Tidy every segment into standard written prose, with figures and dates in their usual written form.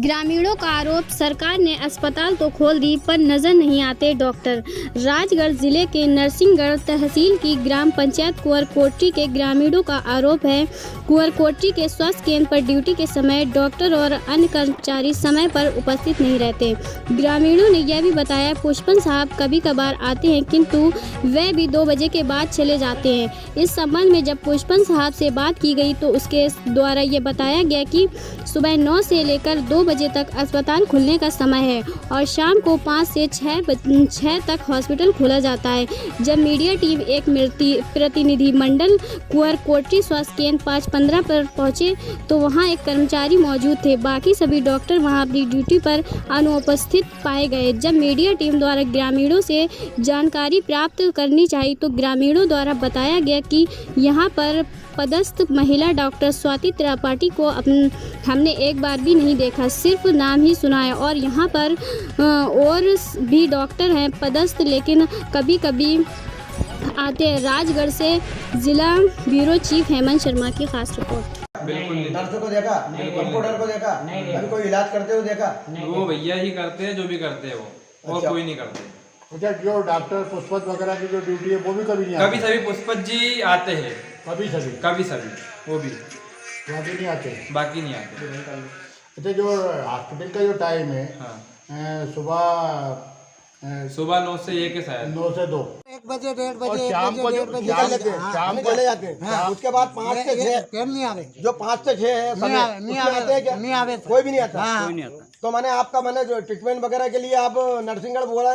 ग्रामीणों का आरोप, सरकार ने अस्पताल तो खोल दी पर नजर नहीं आते डॉक्टर। राजगढ़ जिले के नरसिंहगढ़ तहसील की ग्राम पंचायत कुंवरकोठी के ग्रामीणों का आरोप है, कुंवरकोठी के स्वास्थ्य केंद्र पर ड्यूटी के समय डॉक्टर और अन्य कर्मचारी समय पर उपस्थित नहीं रहते। ग्रामीणों ने यह भी बताया, पुष्पन साहब कभी कभार आते हैं किंतु वे भी 2 बजे के बाद चले जाते हैं। इस संबंध में जब पुष्पन साहब से बात की गई तो उसके द्वारा ये बताया गया कि सुबह 9 से लेकर 2 बजे तक अस्पताल खुलने का समय है और शाम को 5 से 6 तक हॉस्पिटल खोला जाता है। जब मीडिया टीम एक प्रतिनिधिमंडल कुंवरकोठी स्वास्थ्य केंद्र 5:15 पर पहुंचे तो वहां एक कर्मचारी मौजूद थे, बाकी सभी डॉक्टर वहां अपनी ड्यूटी पर अनुपस्थित पाए गए। जब मीडिया टीम द्वारा ग्रामीणों से जानकारी प्राप्त करनी चाहिए तो ग्रामीणों द्वारा बताया गया कि यहाँ पर पदस्थ महिला डॉक्टर स्वाति त्रिपाठी को हमने एक बार भी नहीं देखा, सिर्फ नाम ही सुना है और यहाँ पर और भी डॉक्टर हैं पदस्थ, लेकिन कभी कभी आते हैं। राजगढ़ से जिला ब्यूरो चीफ हेमंत शर्मा की खास रिपोर्ट। बिल्कुल नर्स को देखा, कंप्यूटर को देखा, अभी कोई इलाज करते हुए देखा? वो भैया ही करते हैं, जो भी करते हैं वो, और कोई नहीं करते। अच्छा, जो डॉक्टर पुष्पत वगैरह की जो ड्यूटी है वो भी कभी नहीं आते? कभी सभी पुष्पत जी आते हैं, कभी सभी वो भी, बाकी नहीं आते। बाकी नहीं आते। अच्छा, जो हॉस्पिटल का जो टाइम है, हाँ। सुबह 9 से 1 है शायद, 9 से 2, 1 बजे 1:30 बजे, और शाम को शाम को चले जाते हैं। उसके बाद 5 से 6 नहीं आवे, जो 5 से 6 है समय, उसमें आते हैं क्या? नहीं आवे, कोई भी नहीं आता। हाँ। तो मैंने आपका जो ट्रीटमेंट वगैरह के लिए आप नरसिंहगढ़ बोला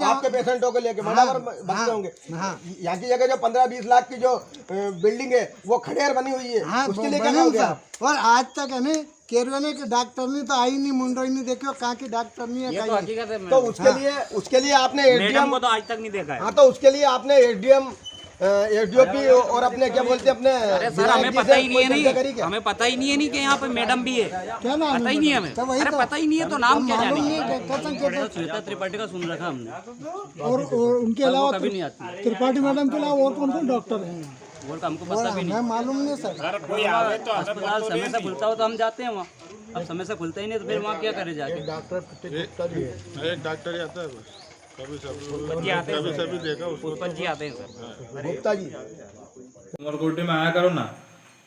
आपके पेशेंटों को लेके मंडावर भरते होंगे। यहाँ की जगह जो 15-20 लाख की जो बिल्डिंग है वो खड़ेर बनी हुई है, उसके लिए क्या कहोगे आप? और आज तक है ना केरवाने के डॉक्टर नहीं तो आई नहीं, मुंडो ही नहीं देखो कहाँ की डॉक्टर नहीं है। तो उसके लिए आपने एसडीएम को तो आज तक नहीं देखा है। हाँ, तो उसके लिए आपने एसडीएम एसडीओपी और अपने क्या बोलते हैं अपने, अरे सर हमें पता ही नहीं है, नहीं हमें पता ही नहीं है कि यहाँ पे मैडम भी है, क्या नाम पता ही नहीं है हमें। अरे पता ही नहीं है तो नाम क्या जाने। श्वेता त्रिपाठी का सुन रखा हमने, और उनके अलावा कभी नहीं आती। त्रिपाठी मैडम के अलावा और कौन कौन डॉक्टर हैं और हमको पता भी नहीं, मालूम नहीं सर। अस्पताल समय से खुलता हो तो हम जाते हैं वहाँ, अब समय से खुलता ही नहीं तो फिर वहाँ क्या करे जाके। डॉक्टर गुप्ता भी है, एक डॉक्टर ही आता है बस। पुष्पत जी आते हैं सर, पुष्पत जी आते हैं सर। गुप्ता जी कुंवरकोठी में आया करो ना,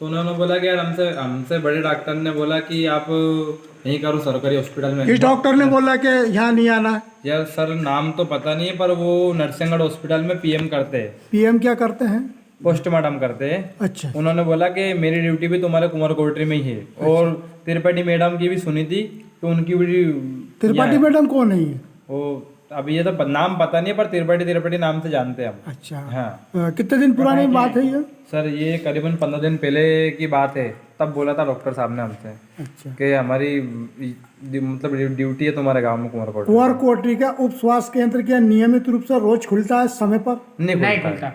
तो उन्होंने बोला कि यार हमसे बड़े डॉक्टर ने बोला कि आप यहीं करो सरकारी हॉस्पिटल में। किस डॉक्टर ने बोला कि यहाँ नहीं आना? यार सर नाम तो पता नहीं है, पर वो नरसिंहगढ़ हॉस्पिटल में पीएम करते हैं। पीएम क्या करते हैं? पोस्टमार्टम करते हैं। अच्छा। उन्होंने बोला कि मेरी ड्यूटी भी तुम्हारे कुंवरकोठी में ही है। अच्छा। और त्रिपाठी मैडम की भी सुनी थी तो उनकी भी। त्रिपाठी मैडम कौन है ये? वो अभी ये तो नाम पता नहीं है, पर त्रिपाठी नाम से जानते हैं हम। अच्छा। हाँ। कितने दिन पुरानी बात है ये? सर ये करीबन 15 दिन पहले की बात है, तब बोला था डॉक्टर साहब ने हमसे। अच्छा। कि हमारी मतलब ड्यूटी है तुम्हारे गांव में कुंवरकोठी। कुंवरकोठी का उप स्वास्थ्य केंद्र क्या नियमित रूप से रोज खुलता है समय पर? नहीं खुलता।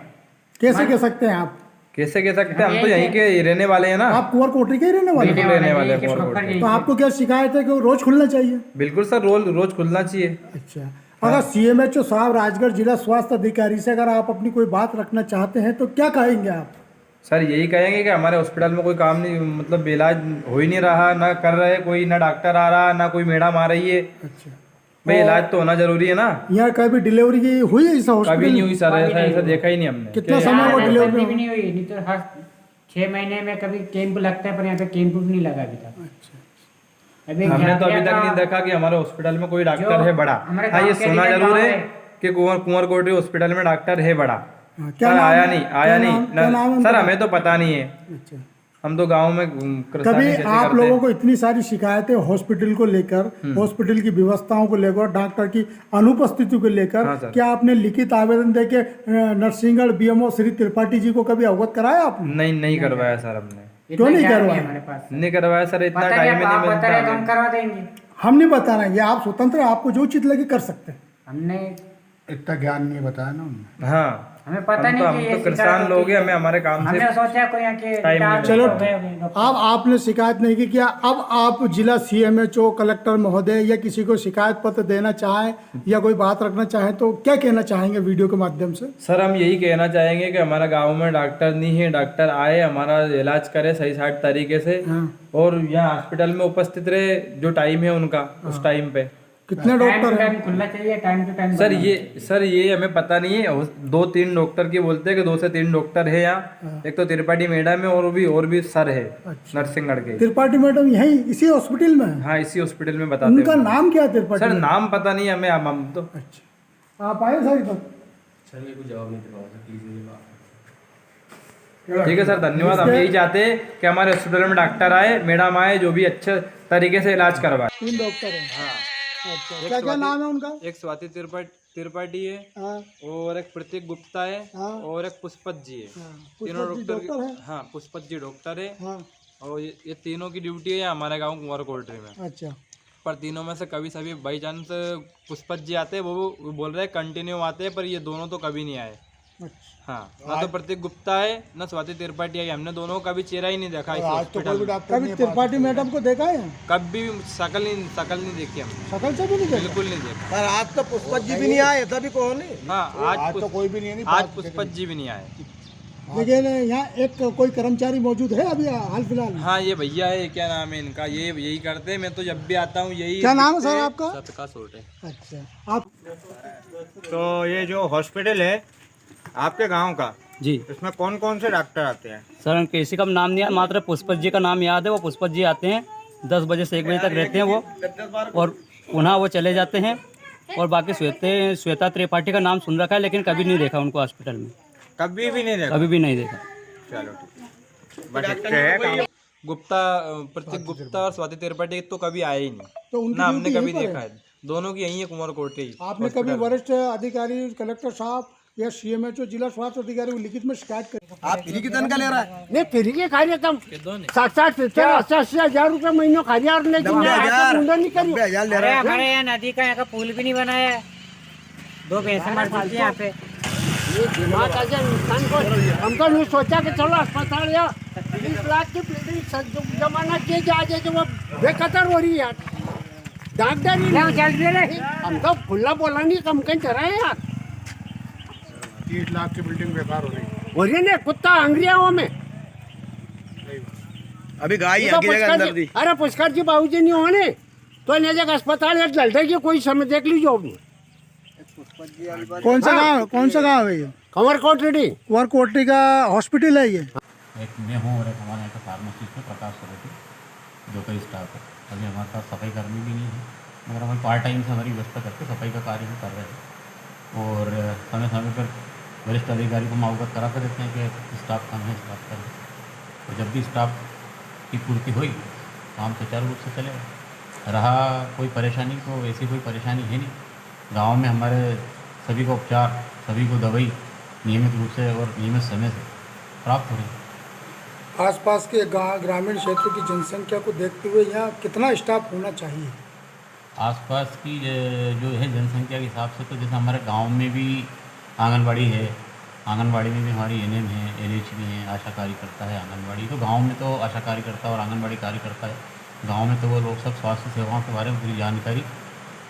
कैसे कह सकते हैं आप? कैसे कह सकते हैं, हम तो यहीं के रहने वाले हैं ना। आप कुंवरकोठी के ही रहने वाले? रहने वाले हैं कुंवरकोठी। तो आपको क्या शिकायत है कि रोज खुलना चाहिए? बिल्कुल सर, रोज खुलना चाहिए। अच्छा। अगर सीएमएचओ साहब राजगढ़ जिला स्वास्थ्य अधिकारी से अगर आप अपनी कोई बात रखना चाहते हैं तो क्या कहेंगे आप? सर यही कहेंगे कि हमारे हॉस्पिटल में कोई काम नहीं, मतलब इलाज हो ही नहीं रहा, ना कर रहे कोई, ना डॉक्टर आ रहा, ना कोई मैडम आ रही है। अच्छा। भाई इलाज तो होना जरूरी है ना। यहाँ कभी डिलीवरी की हुई है इस हॉस्पिटल? कभी नहीं हुई सर, ऐसा देखा ही नहीं हमने। कितना समय वो डिलीवरी भी नहीं हुई? नहीं तो हर 6 महीने में कभी कैंप लगता है, पर यहाँ पे कैंप भी नहीं लगा अभी तक। हमने तो अभी तक नहीं देखा कि हमारे हॉस्पिटल में कोई डॉक्टर है बड़ा। हाँ ये सुना जरूर है कि कुंवरकोठी हॉस्पिटल में डॉक्टर है बड़ा। क्या आया नहीं सर, हमें तो पता नहीं है। अच्छा। हम तो गांव में कभी आप लोगों को इतनी सारी शिकायतें हॉस्पिटल को लेकर, हॉस्पिटल की व्यवस्थाओं को लेकर, डॉक्टर की अनुपस्थिति को लेकर, हाँ क्या आपने लिखित आवेदन देके नरसिंहगढ़ बीएमओ श्री त्रिपाठी जी को कभी अवगत कराया आपने? नहीं करवाया सर हमने। क्यों नहीं करवाया? हमारे पास नहीं करवाया सर, इतना टाइम ही नहीं मिलता। हम करवा देंगे। हम नहीं बता रहे, ये आप स्वतंत्र, आपको जो उचित लगे कर सकते हैं। हमने इतना ज्ञान नहीं बताया ना उन्होंने। हाँ हमें पता नहीं हम कि तो ये किसान शिकायत लोग होती हैं, है। हमें हमारे काम से हमने सोचा कोई यहाँ के टाइम नहीं रिटायर्ड चलो हो गए होंगे डॉक्टर। अब आपने शिकायत नहीं की, क्या अब आप जिला CMHO कलेक्टर महोदय या किसी को शिकायत पत्र देना चाहें या कोई बात रखना चाहें तो क्या कहना चाहेंगे वीडियो के माध्यम से? सर हम यही कहना चाहेंगे कि हमारा गांव में डॉक्टर नहीं है, डॉक्टर आए हमारा इलाज करे सही साठ तरीके से और यहाँ हॉस्पिटल में उपस्थित रहे, जो टाइम है उनका उस टाइम पे। कितने टाइम डॉक्टर टू हैं? टाइम खुलना चाहिए, टाइम टू टाइम। सर ये हमें पता नहीं है, 2-3 डॉक्टर की बोलते हैं कि 2 से 3 डॉक्टर है यहाँ। एक तो त्रिपाठी मैडम है और भी सर है नरसिंहगढ़ के। त्रिपाठी मैडम यही इसी हॉस्पिटल में है? हाँ इसी हॉस्पिटल में बताते उनका हैं। नाम क्या है त्रिपाठी? सर नाम पता नहीं हमें, हम तो अच्छा आप आए सर इधर? ठीक है सर, धन्यवाद। हम यही चाहते हैं कि हमारे हॉस्पिटल में डॉक्टर आए, मैडम आए, जो भी अच्छे तरीके से इलाज करवाए। 3 डॉक्टर हैं। अच्छा क्या क्या नाम है उनका? एक स्वाति त्रिपाठी है हाँ और एक प्रतीक गुप्ता है हाँ। और एक पुष्पत जी है। तीनों पुष्पत जी डॉक्टर हैं? हाँ पुष्पत जी डॉक्टर है हाँ और ये तीनों की ड्यूटी है हमारे गाँव कुंवर कोल्ट्री में। अच्छा पर तीनों में से कभी सभी बाई चांस पुष्पत जी आते हैं, वो बोल रहे हैं कंटिन्यू आते हैं, पर ये दोनों तो कभी नहीं आए। अच्छा हाँ ना तो प्रतीक गुप्ता है ना स्वाति त्रिपाठी आई, हमने दोनों का भी चेहरा ही नहीं देखा इस हॉस्पिटल में। कभी त्रिपाठी मैडम को देखा है? कभी भी शकल नहीं देखी हमने, शकल से भी नहीं देखा? बिल्कुल नहीं देखा। पर आज तो पुष्पत जी भी नहीं आए, ऐसा भी कहो नहीं। हाँ आज तो कोई भी नहीं है, आज पुष्पत जी भी नहीं आए। लेकिन यहाँ एक कोई कर्मचारी मौजूद है अभी हाल फिलहाल? हाँ ये भैया है, क्या नाम है इनका, ये यही करते हैं। मैं तो जब भी आता हूँ यही। क्या नाम है सर आपका? सतका सोटे। अच्छा आप तो ये जो हॉस्पिटल है आपके गांव का, जी इसमें कौन कौन से डॉक्टर आते हैं? सर किसी का नाम नहीं है, मात्र पुष्पत जी का नाम याद है। वो पुष्पत जी आते हैं 10 बजे से 1 बजे तक रहते हैं वो, और पुनः वो चले जाते हैं। और बाकी श्वेता त्रिपाठी का नाम सुन रखा है, लेकिन कभी नहीं देखा उनको हॉस्पिटल में, कभी भी नहीं देखा? कभी भी नहीं देखा। चलो ठीक, बस इतने हैं काम। गुप्ता, प्रतीक गुप्ता और स्वाति त्रिपाठी तो कभी आए ही नहीं, तो उनकी ना हमने ड्यूटी कभी यहीं पर देखा है। दोनों की यही है कुंवर कोठी। आपने कभी वरिष्ठ अधिकारी कलेक्टर साहब या CMHO जिला स्वास्थ्य अधिकारी को लिखित में शिकायत करी? आप फ्री की तनख्वाह ले रहा है? नहीं फ्री के खा रहे तुम 60-70 80 हजार रुपये महीनों खा रहे, और लेकिन 90,000 ले रहा है। हमारे यहाँ नदी का यहाँ का पुल भी नहीं बनाया है, 2 भैंसे मर चुकी हैं यहाँ पे। ये दिमाग आ जाए इंसान को। हमको नहीं सोचा कि चलो अस्पताल या 20 लाख की बिल्डिंग जमाना किए जा जो वो बेखतर हो रही है यार। डॉक्टर ही हमको खुला बोला नहीं, कम कहीं चला है यार। 30 लाख की बिल्डिंग बेकार हो रही हो रही है कुत्ता अंग्रियाओं में। अभी गाय यहाँ की जगह अंदर दी। अरे पुष्कर जी बाबूजी नहीं होने तो ले जाकर अस्पताल लड़ते की कोई समय देख लीजिए अपनी। कौन सा गाँव है ये? कंवर कोटड़ी कुंवर कोटरी का हॉस्पिटल है ये? एक मैं हूँ और एक हमारे यहाँ का फार्मासिस्ट है प्रकाश सोरेटी, जो कई स्टाफ है। अभी हमारे पास सफाई कर्मी भी नहीं है, मगर हम पार्ट टाइम से हमारी व्यवस्था करके सफाई का कार्य हम कर रहे हैं। और समय समय पर वरिष्ठ अधिकारी को अवगत कराते रहते हैं कि स्टाफ कम है, स्टाफ कम है। तो जब भी स्टाफ की पूर्ति हुई तो हम सुचारू रूप से चले। रहा कोई परेशानी तो ऐसी कोई परेशानी है नहीं। गाँव में हमारे सभी को उपचार, सभी को दवाई नियमित रूप से और नियमित समय से प्राप्त हो रही है। आसपास के ग्रामीण क्षेत्रों की जनसंख्या को देखते हुए यहाँ कितना स्टाफ होना चाहिए? आसपास की जो है जनसंख्या के हिसाब से तो जैसे हमारे गांव में भी आंगनबाड़ी है, आंगनबाड़ी में भी हमारी NM है, LH भी है, आशा कार्यकर्ता है आंगनबाड़ी। तो गांव में तो आशा कार्यकर्ता और आंगनबाड़ी कार्यकर्ता है। गांव में तो वो लोग सब स्वास्थ्य सेवाओं के बारे में पूरी जानकारी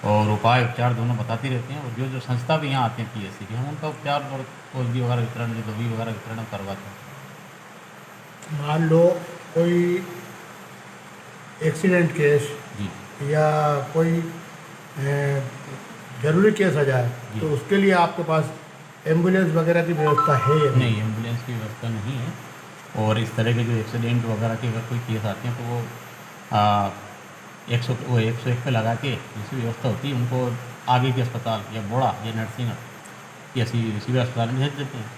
और उपाय उपचार दोनों बताती रहते हैं। और जो संस्था भी यहाँ आते हैं PSC की, हम उनका उपचार और औषधि वगैरह वितरण, जो दवाई वगैरह वितरण करवाते हैं। मान लो कोई एक्सीडेंट केस जी या कोई ज़रूरी केस आ जाए तो उसके लिए आपके पास एम्बुलेंस वगैरह की व्यवस्था है या नहीं, एम्बुलेंस की व्यवस्था नहीं है। और इस तरह के जो एक्सीडेंट वगैरह के अगर कोई केस आते हैं तो वो 101 पे लगा के जिसकी व्यवस्था होती है उनको आगे के अस्पताल या बोड़ा या नरसिंह या सिविल अस्पताल में भेज देते हैं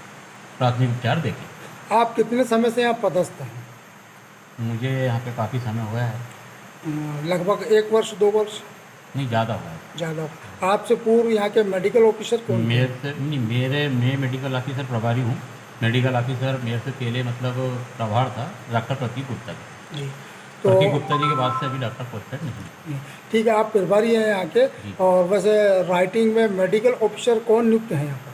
प्राथमिक उपचार देके। आप कितने समय से यहाँ पदस्थ हैं? मुझे यहाँ पे काफ़ी समय हुआ है। लगभग 1 वर्ष 2 वर्ष? नहीं, ज़्यादा हुआ है। ज़्यादा। आपसे पूर्व यहाँ के मेडिकल ऑफिसर कौन? मैं मेडिकल ऑफिसर प्रभारी हूँ। मेडिकल ऑफिसर मेरे से पहले मतलब प्रभार था डॉक्टर प्रतीक गुप्ता जी। तो प्रतीक गुप्ता जी के बाद से अभी डॉक्टर पोस्टेड नहीं। ठीक है, आप प्रभारी हैं यहाँ के। और वैसे राइटिंग में मेडिकल ऑफिसर कौन नियुक्त हैं यहाँ पर?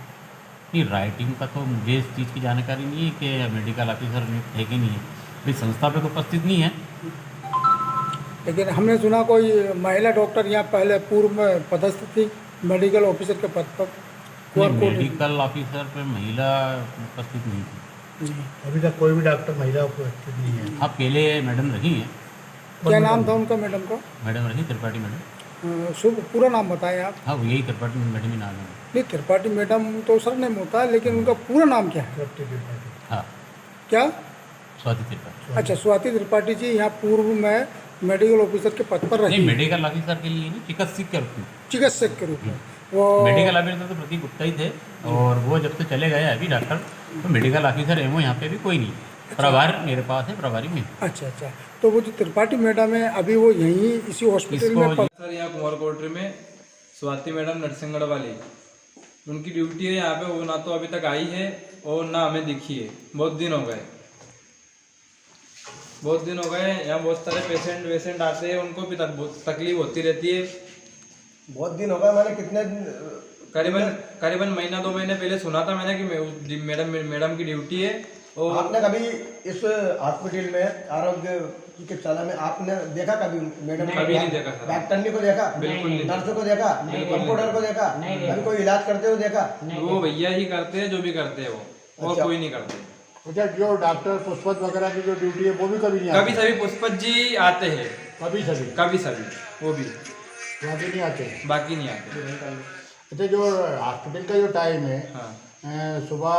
नहीं, राइटिंग का तो मुझे इस चीज़ की जानकारी नहीं है कि मेडिकल ऑफिसर नियुक्त है कि नहीं है, भाई संस्था पे तो उपस्थित नहीं है। लेकिन हमने सुना कोई महिला डॉक्टर यहाँ पहले पूर्व में पदस्थ थी मेडिकल ऑफिसर के पद पर। नहीं, मेडिकल ऑफिसर पे महिला उपस्थित नहीं थी। अभी तक कोई भी डॉक्टर महिला उपस्थित नहीं है। हाँ, पहले मैडम रही हैं। क्या नाम था उनका मैडम का? मैडम रही त्रिपाठी मैडम। शुभ पूरा नाम बताएं आप। हाँ, यही त्रिपाठी मैडम ही नाम है। नहीं, त्रिपाठी मैडम तो सरनेम होता है, लेकिन उनका पूरा नाम क्या है? हाँ, क्या? स्वाति त्रिपाठी। अच्छा, स्वाति त्रिपाठी जी यहाँ पूर्व में मेडिकल ऑफिसर के पद पर रही। नहीं, मेडिकल ऑफिसर के लिए नहीं, चिकित्सक के रूप में। चिकित्सक के रूप में वो मेडिकल ऑफिसर तो प्रतीक गुप्ता ही थे, और वो जब से चले गए अभी डॉक्टर, तो मेडिकल ऑफिसर एमओ यहाँ पे भी कोई नहीं। प्रभार मेरे पास है, प्रभारी में। अच्छा अच्छा, तो वो जो त्रिपाठी मैडम है अभी वो यहीं इसी हॉस्पिटल में सर यहाँ कुमार कोटरी में स्वाति मैडम नरसिंहगढ़ वाली, उनकी ड्यूटी है यहाँ पे। वो ना तो अभी तक आई है और ना हमें दिखी है। बहुत दिन हो गए यहाँ। बहुत सारे पेशेंट आते हैं, उनको भी बहुत तकलीफ होती रहती है। बहुत दिन हो गए, मैंने कितने करीबन महीना 2 महीने पहले सुना था मैंने कि मैडम की ड्यूटी है। और आपने कभी इस हॉस्पिटल में आरोग्य चिकित्सालय में आपने देखा कभी मैडम? कभी नहीं देखा सर। डॉक्टर को देखा? बिल्कुल नहीं। नर्स को देखा? कंप्यूटर को देखा? कभी कोई इलाज करते हुए देखा? वो भैया ही करते हैं, जो भी करते हैं वो, और कोई नहीं करते। अच्छा, जो डॉक्टर पुष्पत वगैरह की जो ड्यूटी है वो भी कभी नहीं कभी सभी पुष्पत जी आते हैं, कभी सभी वो भी, बाकी नहीं आते। बाकी नहीं आते। अच्छा, जो हॉस्पिटल का जो टाइम है, हाँ, सुबह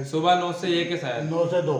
सुबह 9 से 1 है शायद। 9 से 2।